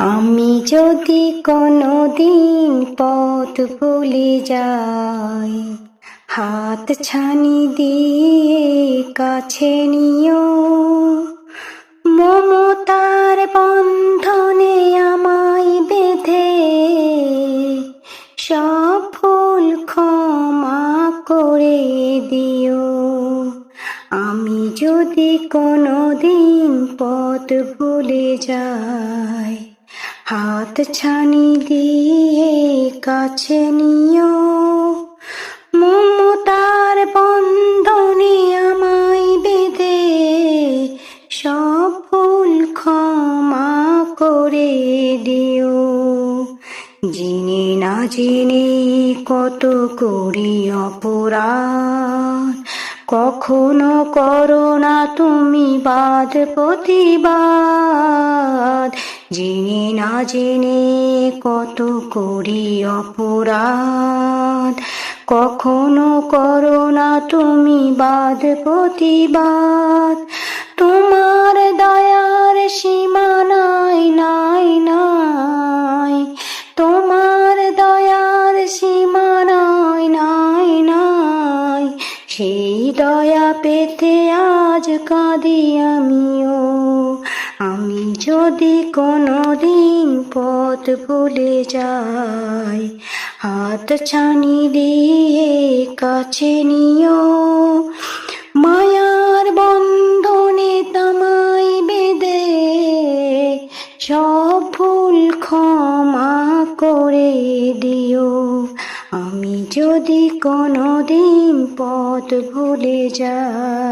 আমি যদি কোনোদিন পথ ভুলে যাই, হাত ছানি দিয়ে কাছে নিও। মমতার বন্ধনে আমায় বেঁধে সব ভুল ক্ষমা করে দিও। আমি যদি কোনোদিন পথ ভুলে যাই, হাত ছানি দিয়ে কাছে নিও। মমতার বন্ধনে আমায় বেঁধে সব ভুল ক্ষমা করে দিও। জেনে না জেনে কত করি অপরাধ, কখনো করো না তুমি বাদ প্রতিবাদ। জেনে না জেনে কত করি অপরাধ, কখনো করো না তুমি বাদ প্রতিবাদ। তোমার দয়ার সীমা নাই নাই নাই, তোমার দয়ার সীমা নাই নাই নাই। সেই দয়া পেতে আজ কাঁদি আমিও। আমি যদি কোনোদিন পথ ভুলে যাই, হাত ছানি দিয়ে কাছে নিও। মায়ার বন্ধনে আমায় বেঁধে সব ভুল ক্ষমা করে দিও। আমি যদি কোনোদিন পথ ভুলে যাই।